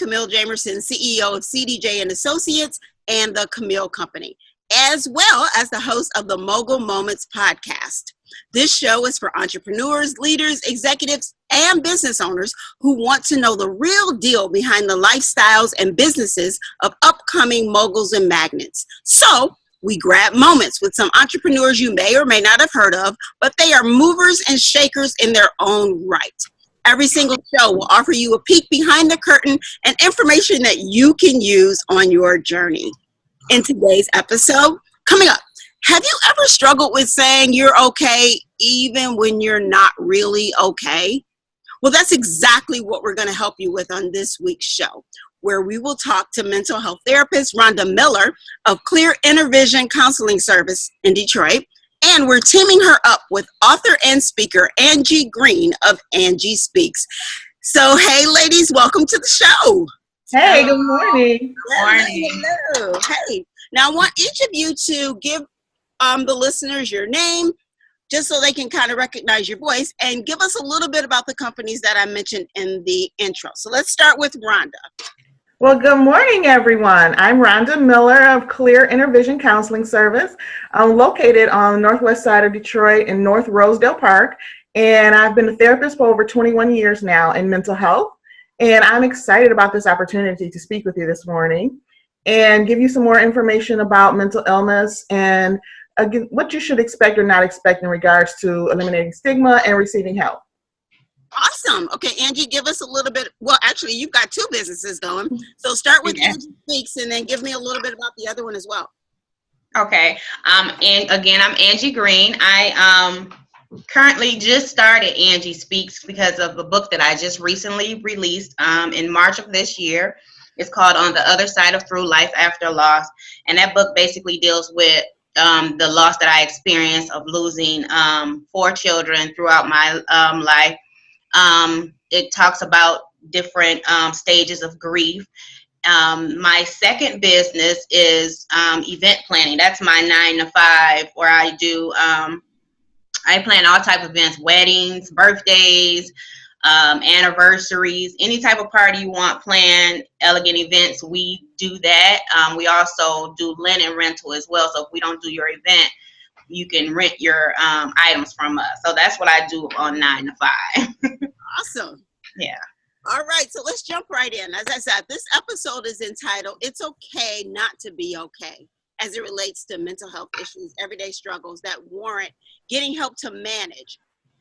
Camille Jamerson, CEO of CDJ and Associates and the Camille Company, as well as the host of the Mogul Moments podcast. This show is for entrepreneurs, leaders, executives, and business owners who want to know the real deal behind the lifestyles and businesses of upcoming moguls and magnates. So we grab moments with some entrepreneurs you may or may not have heard of, but they are movers and shakers in their own right. Every single show will offer you a peek behind the curtain and information that you can use on your journey. In today's episode, coming up, have you ever struggled with saying you're okay even when you're not really okay? Well, that's exactly what we're going to help you with on this week's show, where we will talk to mental health therapist Rhonda Miller of Clear Innervision Counseling Service in Detroit. And we're teaming her up with author and speaker Angie Green of Angie Speaks. So, hey, ladies, welcome to the show. Hey, good morning. Hello. Hey. Now, I want each of you to give the listeners your name, just so they can kind of recognize your voice, and give us a little bit about the companies that I mentioned in the intro. So let's start with Rhonda. Well, good morning, everyone. I'm Rhonda Miller of Clear Innervision Counseling Service. I'm located on the northwest side of Detroit in North Rosedale Park, and I've been a therapist for over 21 years now in mental health. And I'm excited about this opportunity to speak with you this morning and give you some more information about mental illness and what you should expect or not expect in regards to eliminating stigma and receiving help. Awesome. Okay, Angie, give us a little bit. Well, actually, you've got two businesses going. So start with Angie Speaks and then give me a little bit about the other one as well. Okay. And again, I'm Angie Green. I currently just started Angie Speaks because of a book that I just recently released in March of this year. It's called On the Other Side of Through Life After Loss. And that book basically deals with the loss that I experienced of losing 4 children throughout my life. It talks about different stages of grief. My second business is event planning. That's my 9 to 5, where I do I plan all type of events: weddings, birthdays, anniversaries, any type of party you want planned, elegant events, we do that. We also do linen rental as well. So if we don't do your event, you can rent your items from us. So that's what I do on 9 to 5. Awesome. Yeah. All right. So let's jump right in. As I said, this episode is entitled, It's Okay Not to Be Okay, as it relates to mental health issues, everyday struggles that warrant getting help to manage,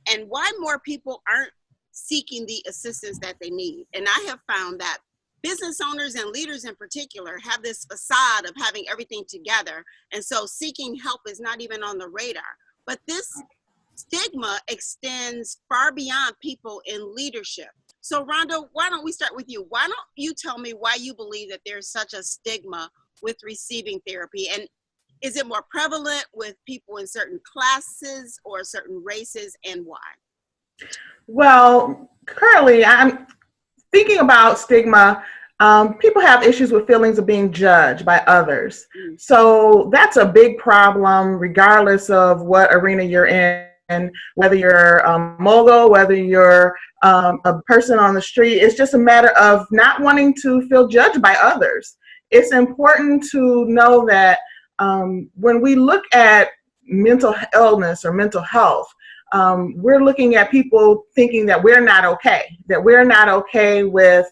and why more people aren't seeking the assistance that they need. And I have found that business owners and leaders in particular have this facade of having everything together. And so seeking help is not even on the radar. But this stigma extends far beyond people in leadership. So Rhonda, why don't we start with you? Why don't you tell me why you believe that there's such a stigma with receiving therapy? And is it more prevalent with people in certain classes or certain races, and why? Well, currently I'm thinking about stigma. People have issues with feelings of being judged by others. So that's a big problem regardless of what arena you're in, whether you're a mogul, whether you're a person on the street. It's just a matter of not wanting to feel judged by others. It's important to know that when we look at mental illness or mental health, we're looking at people thinking that we're not okay with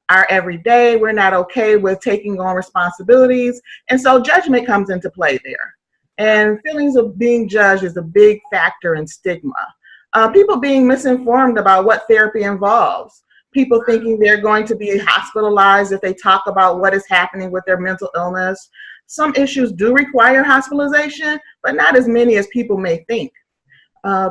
our everyday, we're not okay with taking on responsibilities. And so judgment comes into play there. And feelings of being judged is a big factor in stigma. People being misinformed about what therapy involves. People thinking they're going to be hospitalized if they talk about what is happening with their mental illness. Some issues do require hospitalization, but not as many as people may think.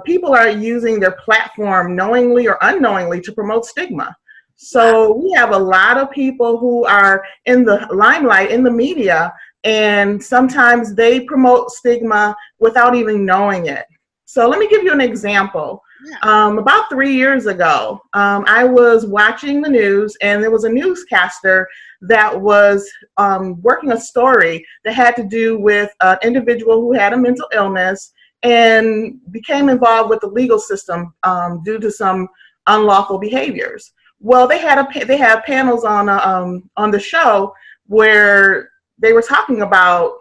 People are using their platform knowingly or unknowingly to promote stigma. So we have a lot of people who are in the limelight, in the media, and sometimes they promote stigma without even knowing it. So let me give you an example. About 3 years ago, I was watching the news, and there was a newscaster that was working a story that had to do with an individual who had a mental illness and became involved with the legal system due to some unlawful behaviors. Well, they had panels on the show where they were talking about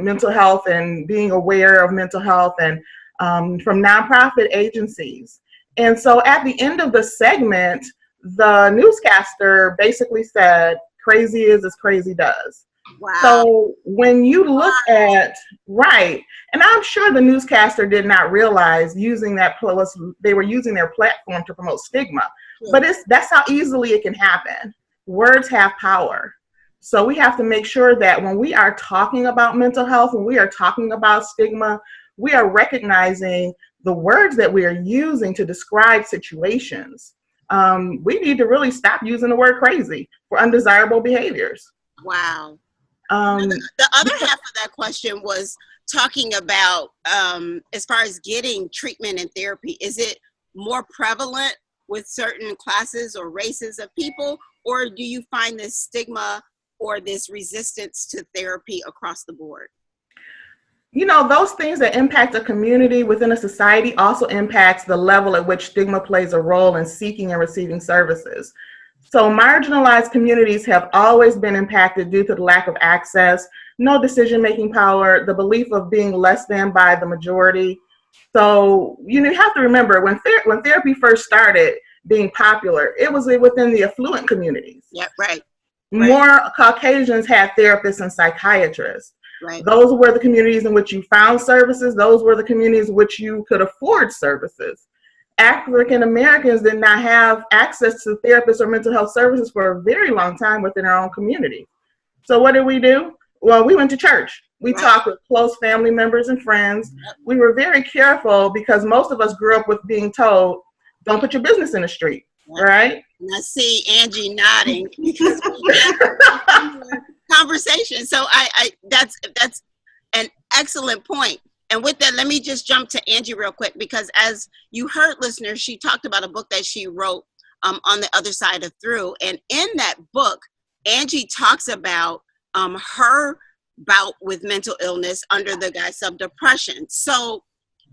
mental health and being aware of mental health, and from nonprofit agencies. And so at the end of the segment, the newscaster basically said, "Crazy is as crazy does." Wow. So when you look at, right, and I'm sure the newscaster did not realize they were using their platform to promote stigma, but that's how easily it can happen. Words have power. So we have to make sure that when we are talking about mental health, when we are talking about stigma, we are recognizing the words that we are using to describe situations. We need to really stop using the word crazy for undesirable behaviors. Wow. The other half of that question was talking about as far as getting treatment and therapy. Is it more prevalent with certain classes or races of people, or do you find this stigma or this resistance to therapy across the board? You know, those things that impact a community within a society also impacts the level at which stigma plays a role in seeking and receiving services. So marginalized communities have always been impacted due to the lack of access, no decision-making power, the belief of being less than by the majority. So you have to remember, when therapy first started being popular, it was within the affluent communities. Yeah, right. More Caucasians had therapists and psychiatrists. Right. Those were the communities in which you found services. Those were the communities in which you could afford services. African Americans did not have access to therapists or mental health services for a very long time within our own community. So what did we do? Well, we went to church. We talked with close family members and friends. We were very careful because most of us grew up with being told, don't put your business in the street, right? And I see Angie nodding because we had conversation. So that's an excellent point. And with that, let me just jump to Angie real quick, because as you heard, listeners, she talked about a book that she wrote on the other side of through. And in that book, Angie talks about her bout with mental illness under the guise of depression. So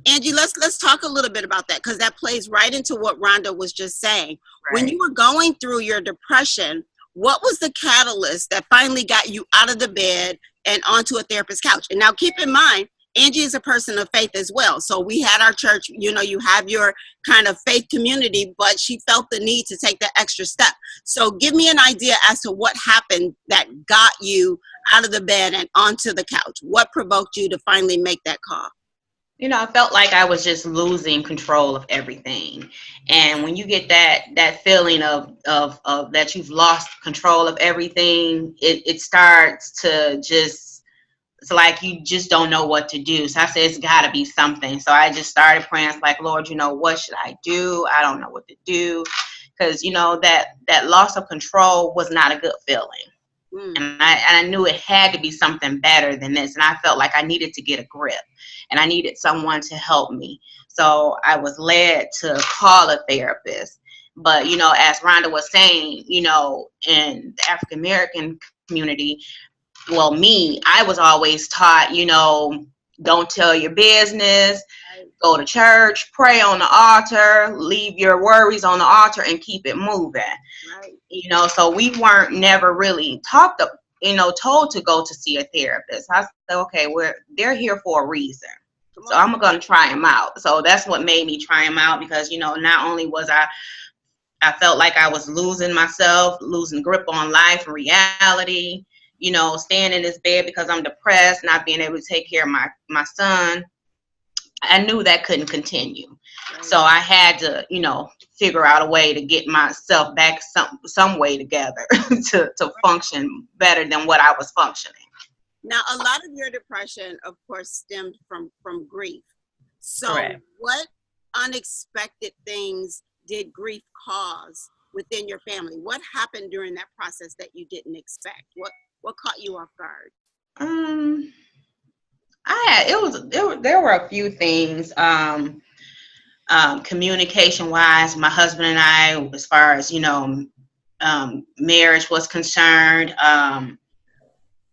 Angie, let's talk a little bit about that, because that plays right into what Rhonda was just saying. Right. When you were going through your depression, what was the catalyst that finally got you out of the bed and onto a therapist's couch? And now keep in mind, Angie is a person of faith as well. So we had our church, you have your kind of faith community, but she felt the need to take that extra step. So give me an idea as to what happened that got you out of the bed and onto the couch. What provoked you to finally make that call? I felt like I was just losing control of everything. And when you get that feeling of that you've lost control of everything, it starts to just, it's like you just don't know what to do. So I said, it's got to be something. So I just started praying. It's like, Lord, what should I do? I don't know what to do. Because, that loss of control was not a good feeling. And I knew it had to be something better than this. And I felt like I needed to get a grip. And I needed someone to help me. So I was led to call a therapist. But, as Rhonda was saying, in the African American community, well, I was always taught, don't tell your business, go to church, pray on the altar, leave your worries on the altar and keep it moving. Right. So we weren't never really told to go to see a therapist. I said, okay, they're here for a reason. So I'm going to try them out. So that's what made me try them out, because, not only was I felt like I was losing myself, losing grip on life and reality, staying in this bed because I'm depressed, not being able to take care of my son. I knew that couldn't continue. Right. So I had to, figure out a way to get myself back some way together to function better than what I was functioning. Now, a lot of your depression, of course, stemmed from grief. So Correct. What unexpected things did grief cause within your family? What happened during that process that you didn't expect? What caught you off guard? There were a few things. Communication wise, my husband and I, as far as marriage was concerned,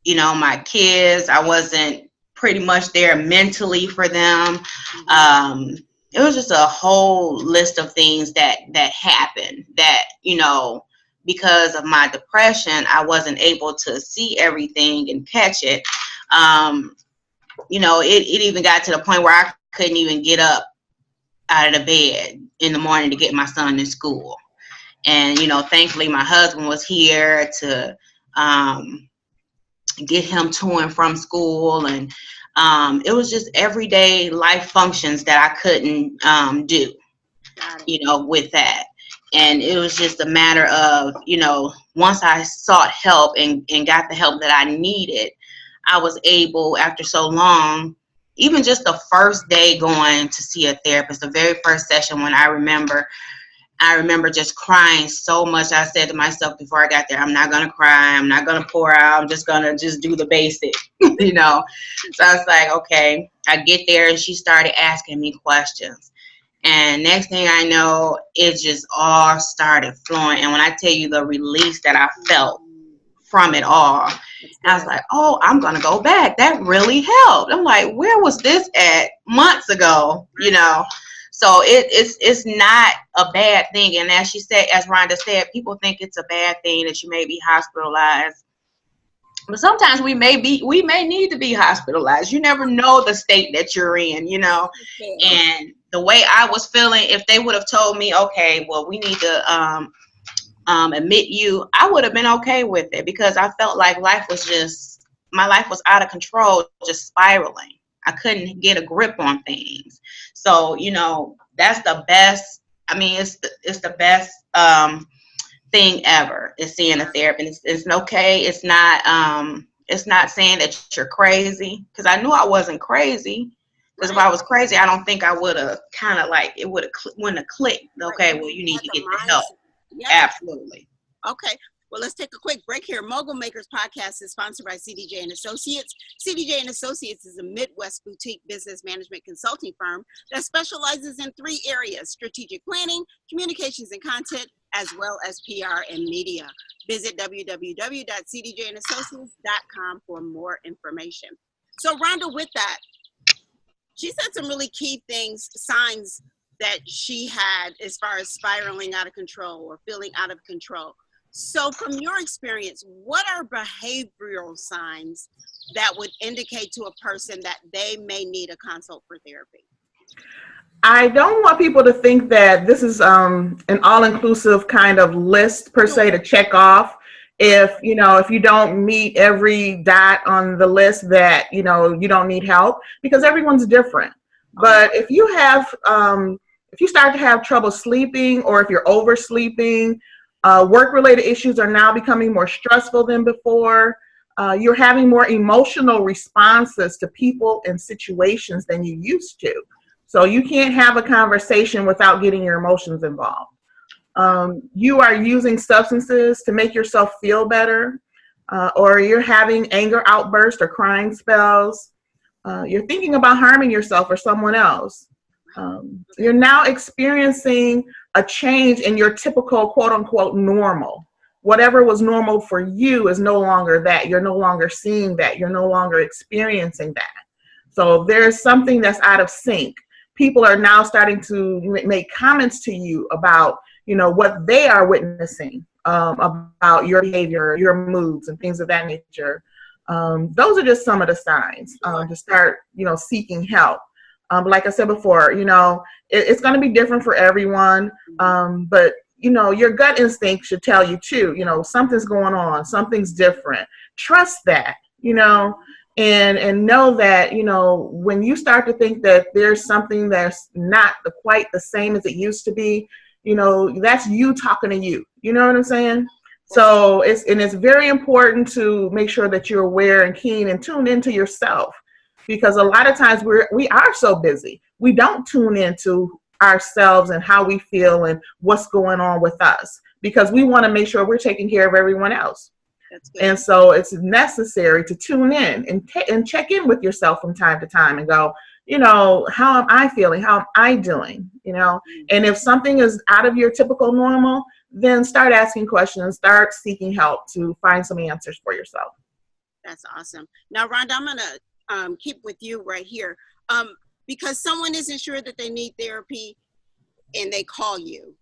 my kids, I wasn't pretty much there mentally for them. it was just a whole list of things that happened that, because of my depression, I wasn't able to see everything and catch it. It even got to the point where I couldn't even get up out of the bed in the morning to get my son to school. And, thankfully my husband was here to get him to and from school. And it was just everyday life functions that I couldn't do, with that. And it was just a matter of, once I sought help and got the help that I needed, I was able, after so long, even just the first day going to see a therapist, the very first session, when I remember just crying so much. I said to myself before I got there, I'm not going to cry. I'm not going to pour out. I'm just going to just do the basic, So I was like, okay. I get there and she started asking me questions. And next thing I know, it just all started flowing. And when I tell you the release that I felt from it all, I was like, oh, I'm going to go back. That really helped. I'm like, where was this at months ago, So it's not a bad thing. And as Rhonda said, people think it's a bad thing that you may be hospitalized. But sometimes we may need to be hospitalized. You never know the state that you're in, And the way I was feeling, if they would have told me, okay, well, we need to admit you, I would have been okay with it, because I felt like my life was out of control, just spiraling. I couldn't get a grip on things. So, that's the best. I mean, it's the best thing ever is seeing a therapist. It's okay. It's not saying that you're crazy, because I knew I wasn't crazy. Because if I was crazy, I don't think I would have wouldn't have clicked. Okay, well, you need to get the help. Yeah. Absolutely. Okay. Well, let's take a quick break here. Mogul Makers Podcast is sponsored by CDJ and Associates. CDJ and Associates is a Midwest boutique business management consulting firm that specializes in 3 areas: strategic planning, communications and content, as well as PR and media. Visit www.cdjandassociates.com for more information. So, Rhonda, with that, she said some really key signs that she had as far as spiraling out of control or feeling out of control. So from your experience, what are behavioral signs that would indicate to a person that they may need a consult for therapy? I don't want people to think that this is an all-inclusive kind of list per se to check off. If you don't meet every dot on the list, that you don't need help, because everyone's different. But if you start to have trouble sleeping, or if you're oversleeping, work-related issues are now becoming more stressful than before. You're having more emotional responses to people and situations than you used to. So you can't have a conversation without getting your emotions involved. You are using substances to make yourself feel better, or you're having anger outbursts or crying spells. You're thinking about harming yourself or someone else. You're now experiencing a change in your typical quote unquote normal. Whatever was normal for you is no longer that. You're no longer seeing that. You're no longer experiencing that. So there's something that's out of sync. People are now starting to make comments to you about, what they are witnessing about your behavior, your moods, and things of that nature. Those are just some of the signs to start, seeking help. Like I said before, it's going to be different for everyone. But, your gut instinct should tell you too, something's going on, something's different. Trust that, and know that, when you start to think that there's something that's not quite the same as it used to be, that's you talking to you. You know what I'm saying? So it's very important to make sure that you're aware and keen and tuned into yourself, because a lot of times we are so busy. We don't tune into ourselves and how we feel and what's going on with us, because we want to make sure we're taking care of everyone else. That's good. And so it's necessary to tune in and check in with yourself from time to time and go, how am I feeling? How am I doing? And if something is out of your typical normal, then start asking questions, start seeking help to find some answers for yourself. That's awesome. Now, Rhonda, I'm going to keep with you right here. because someone isn't sure that they need therapy and they call you.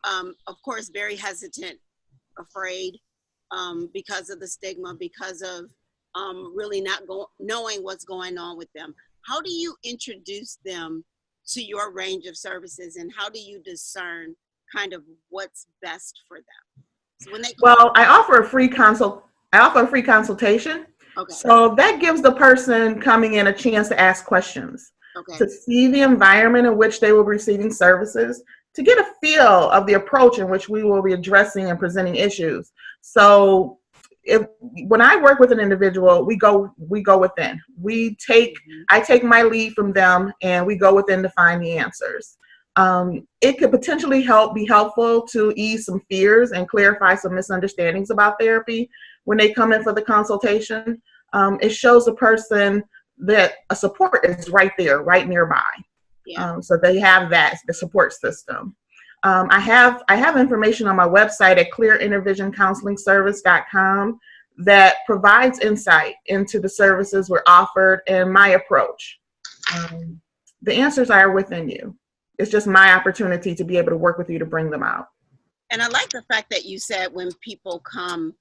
Of course, very hesitant, afraid, because of the stigma, because of really not knowing what's going on with them. How do you introduce them to your range of services, and how do you discern kind of what's best for them? So when they I offer a free consultation. Okay. So that gives the person coming in a chance to ask questions, Okay. to see the environment in which they will be receiving services, to get a feel of the approach in which we will be addressing and presenting issues. So when I work with an individual, we go within. I take my lead from them, and we go within to find the answers. It could potentially be helpful to ease some fears and clarify some misunderstandings about therapy when they come in for the consultation. It shows the person that a support is right there, right nearby. Yeah. So they have the support system. I have information on my website at clearinnervisioncounselingservice.com that provides insight into the services we're offered and my approach. The answers are within you. It's just my opportunity to be able to work with you to bring them out. And I like the fact that you said when people come,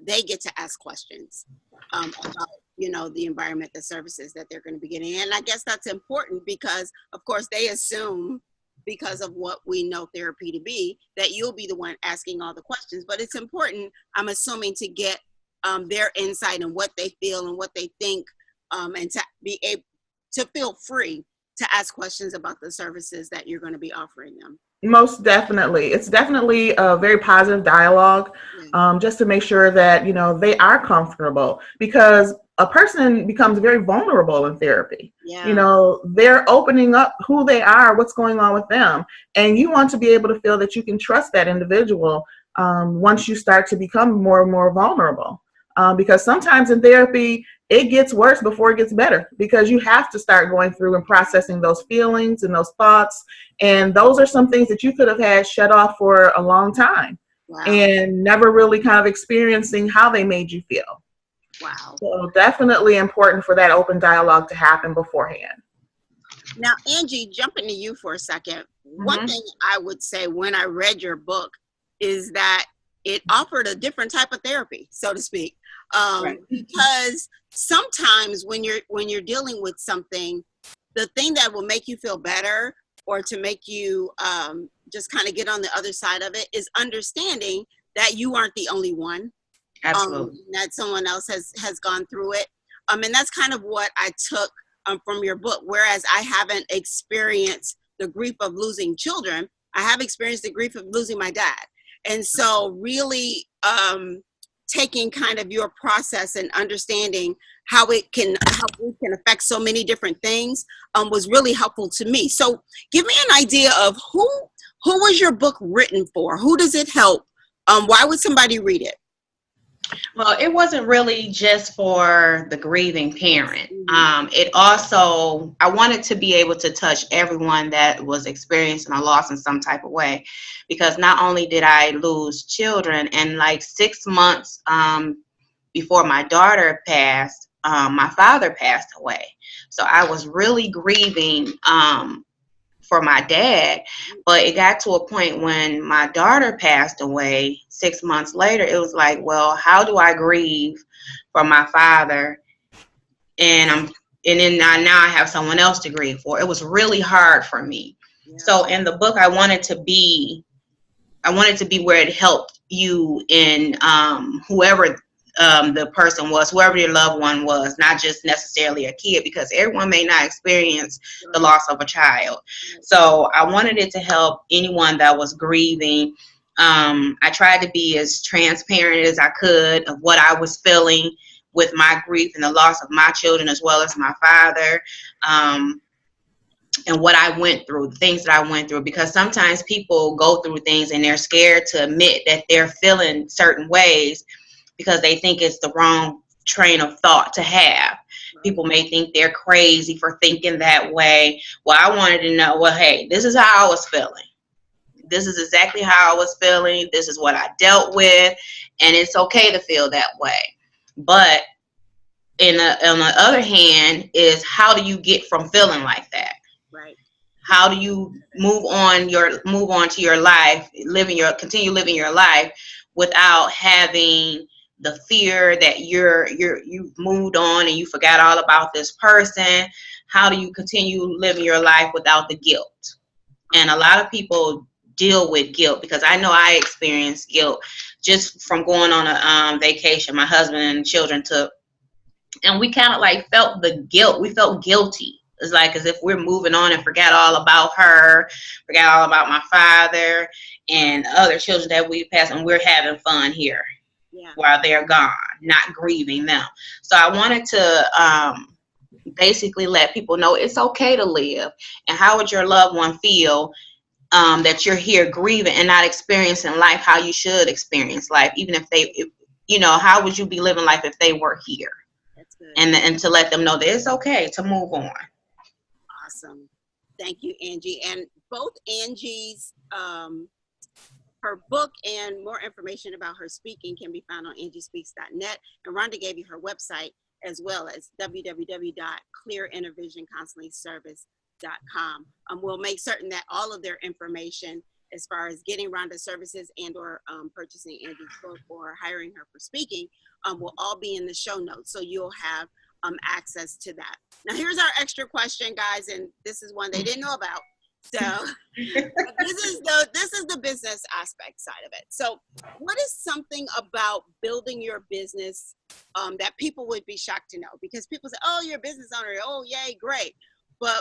they get to ask questions about, the environment, the services that they're going to be getting. And I guess that's important because, of course, they assume, because of what we know therapy to be, that you'll be the one asking all the questions. But it's important, I'm assuming, to get their insight and what they feel and what they think, and to be able to feel free to ask questions about the services that you're going to be offering them. Most definitely. It's definitely a very positive dialogue, just to make sure that, they are comfortable, because a person becomes very vulnerable in therapy. Yeah. They're opening up who they are, what's going on with them. And you want to be able to feel that you can trust that individual once you start to become more and more vulnerable. Because sometimes in therapy, it gets worse before it gets better, because you have to start going through and processing those feelings and those thoughts. And those are some things that you could have had shut off for a long time. Wow. And never really kind of experiencing how they made you feel. Wow. So definitely important for that open dialogue to happen beforehand. Now, Angie, jumping to you for a second, one thing I would say when I read your book is that it offered a different type of therapy, so to speak. Right. Because sometimes when you're dealing with something, the thing that will make you feel better, or to make you just kind of get on the other side of it, is understanding that you aren't the only one. Absolutely. That someone else has gone through it. And that's kind of what I took from your book. Whereas I haven't experienced the grief of losing children, I have experienced the grief of losing my dad. And so really taking kind of your process and understanding how it can affect so many different things was really helpful to me. So give me an idea of who was your book written for? Who does it help? Why would somebody read it? Well, it wasn't really just for the grieving parent. It also, I wanted to be able to touch everyone that was experiencing a loss in some type of way, because not only did I lose children, and like 6 months before my daughter passed, my father passed away. So I was really grieving for my dad, but it got to a point when my daughter passed away 6 months later. It was like, well, how do I grieve for my father? And then now I have someone else to grieve for. It was really hard for me. Yeah. So in the book, I wanted to be where it helped you in whoever the person was, whoever your loved one was, not just necessarily a kid, because everyone may not experience the loss of a child. So I wanted it to help anyone that was grieving. I tried to be as transparent as I could of what I was feeling with my grief and the loss of my children, as well as my father, and what I went through, the things that I went through, because sometimes people go through things and they're scared to admit that they're feeling certain ways, because they think it's the wrong train of thought to have. People may think they're crazy for thinking that way. Well, I wanted to know, well, hey, this is how I was feeling. This is exactly how I was feeling. This is what I dealt with. And it's okay to feel that way. But on the other hand, is how do you get from feeling like that? Right. How do you move on to your life, continue living your life without having the fear that you've moved on and you forgot all about this person? How do you continue living your life without the guilt? And a lot of people deal with guilt, because I know I experienced guilt just from going on a vacation my husband and children took, and we kind of like felt the guilt. We felt guilty. It's like as if we're moving on and forgot all about her, forgot all about my father and other children that we passed, and we're having fun here while they're gone, not grieving them. So I wanted to basically let people know it's okay to live. And how would your loved one feel that you're here grieving and not experiencing life how you should experience life, even if how would you be living life if they were here? That's good. And to let them know that it's okay to move on. Awesome. Thank you, Angie. And both Angie's, her book and more information about her speaking can be found on angiespeaks.net. And Rhonda gave you her website as well as www.clearintervisioncounselingservice.com. We'll make certain that all of their information as far as getting Rhonda's services and or purchasing Angie's book or hiring her for speaking will all be in the show notes. So you'll have access to that. Now here's our extra question, guys, and this is one they didn't know about. So this is the business aspect side of it. So what is something about building your business that people would be shocked to know? Because people say, oh, you're a business owner. Oh, yay, great. But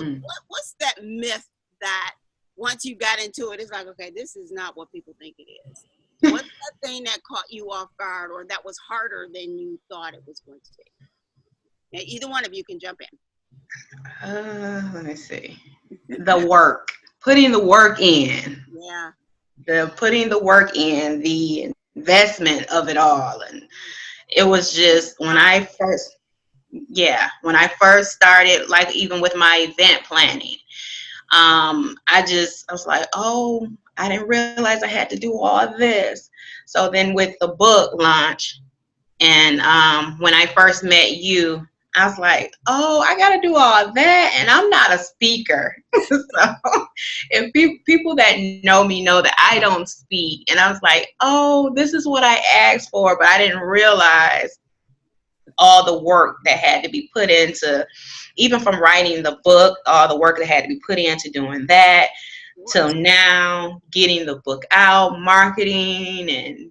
what's that myth that once you got into it, it's like, okay, this is not what people think it is. What's that thing that caught you off guard or that was harder than you thought it was going to be? Now, either one of you can jump in. Let me see. The work. Putting the work in. Yeah. Putting the work in, the investment of it all. And it was just when I first started, like even with my event planning, I was like, oh, I didn't realize I had to do all this. So then with the book launch and when I first met you, I was like, oh, I got to do all that. And I'm not a speaker. So if people that know me know that I don't speak. And I was like, oh, this is what I asked for. But I didn't realize all the work that had to be put into, even from writing the book, all the work that had to be put into doing that, till now getting the book out, marketing, and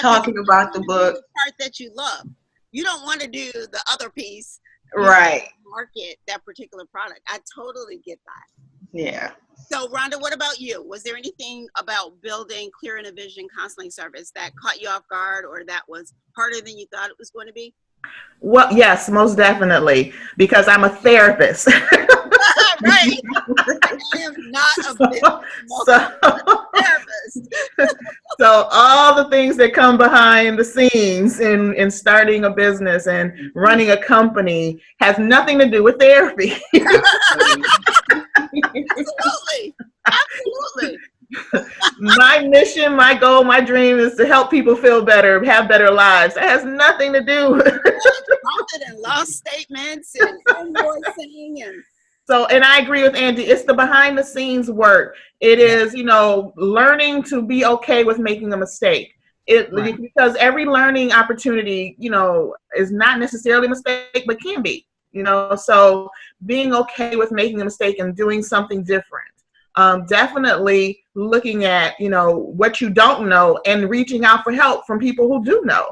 talking about the book. The part that you love. You don't want to do the other piece. Right. Market that particular product. I totally get that. Yeah. So Rhonda, what about you? Was there anything about building Clear Innervision counseling service that caught you off guard or that was harder than you thought it was going to be? Well, yes, most definitely, because I'm a therapist. Right. I am not a therapist. So all the things that come behind the scenes in starting a business and running a company has nothing to do with therapy. Absolutely. My mission, my goal, my dream is to help people feel better, have better lives. That has nothing to do with profit and loss statements and invoicing and so, and I agree with Angie, it's the behind the scenes work. It is, learning to be okay with making a mistake. Because every learning opportunity, is not necessarily a mistake, but can be, so being okay with making a mistake and doing something different. Definitely looking at, what you don't know and reaching out for help from people who do know,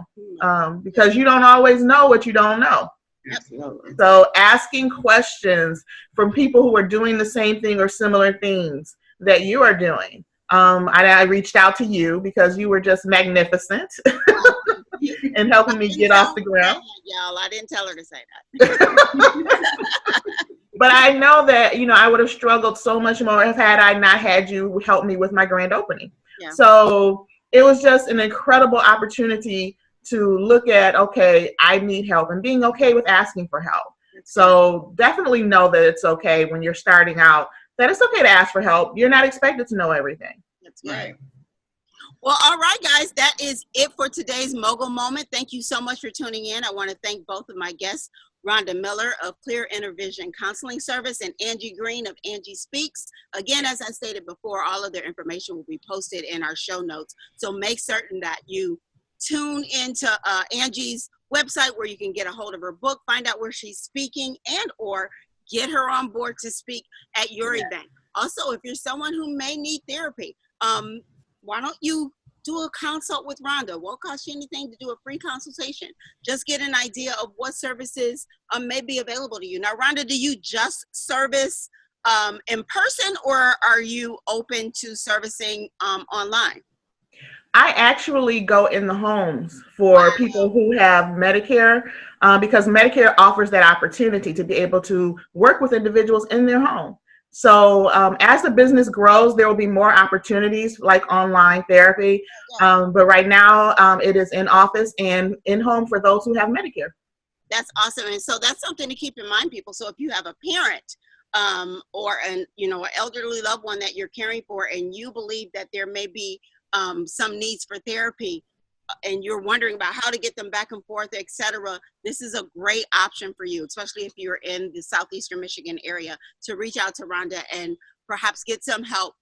because you don't always know what you don't know. Absolutely. So asking questions from people who are doing the same thing or similar things that you are doing. I reached out to you because you were just magnificent and helping me get off the ground. Y'all, I didn't tell her to say that. But I know that, I would have struggled so much more had I not had you help me with my grand opening. Yeah. So it was just an incredible opportunity to look at, okay, I need help, and being okay with asking for help. So definitely know that it's okay when you're starting out, that it's okay to ask for help. You're not expected to know everything. That's right. Well, all right, guys, that is it for today's Mogul Moment. Thank you so much for tuning in. I want to thank both of my guests, Rhonda Miller of Clear Innervision Counseling Service and Angie Green of Angie Speaks. Again, as I stated before, all of their information will be posted in our show notes. So make certain that you tune into Angie's website where you can get a hold of her book, find out where she's speaking, and or get her on board to speak at your event. Also, if you're someone who may need therapy, why don't you do a consult with Rhonda? Won't cost you anything to do a free consultation. Just get an idea of what services may be available to you. Now, Rhonda, do you just service in person, or are you open to servicing online? I actually go in the homes for people who have Medicare because Medicare offers that opportunity to be able to work with individuals in their home. So as the business grows, there will be more opportunities like online therapy. But right now it is in office and in home for those who have Medicare. That's awesome. And so that's something to keep in mind, people. So if you have a parent or an elderly loved one that you're caring for, and you believe that there may be some needs for therapy, and you're wondering about how to get them back and forth, etc., this is a great option for you, especially if you're in the southeastern Michigan area, to reach out to Rhonda and perhaps get some help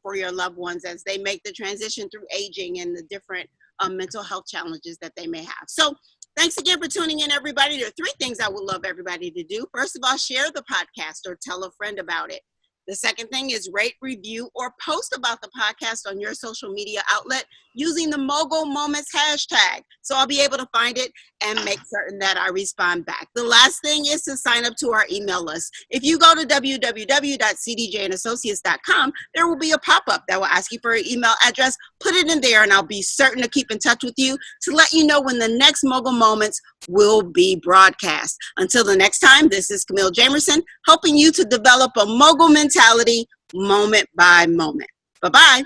for your loved ones as they make the transition through aging and the different mental health challenges that they may have. So thanks again for tuning in, everybody. There are 3 things I would love everybody to do. First of all, share the podcast or tell a friend about it. The second thing is rate, review, or post about the podcast on your social media outlet using the Mogul Moments hashtag. So I'll be able to find it and make certain that I respond back. The last thing is to sign up to our email list. If you go to www.cdjandassociates.com, there will be a pop-up that will ask you for your email address. Put it in there and I'll be certain to keep in touch with you to let you know when the next Mogul Moments will be broadcast. Until the next time, this is Camille Jamerson, helping you to develop a mogul mentality moment by moment. Bye-bye.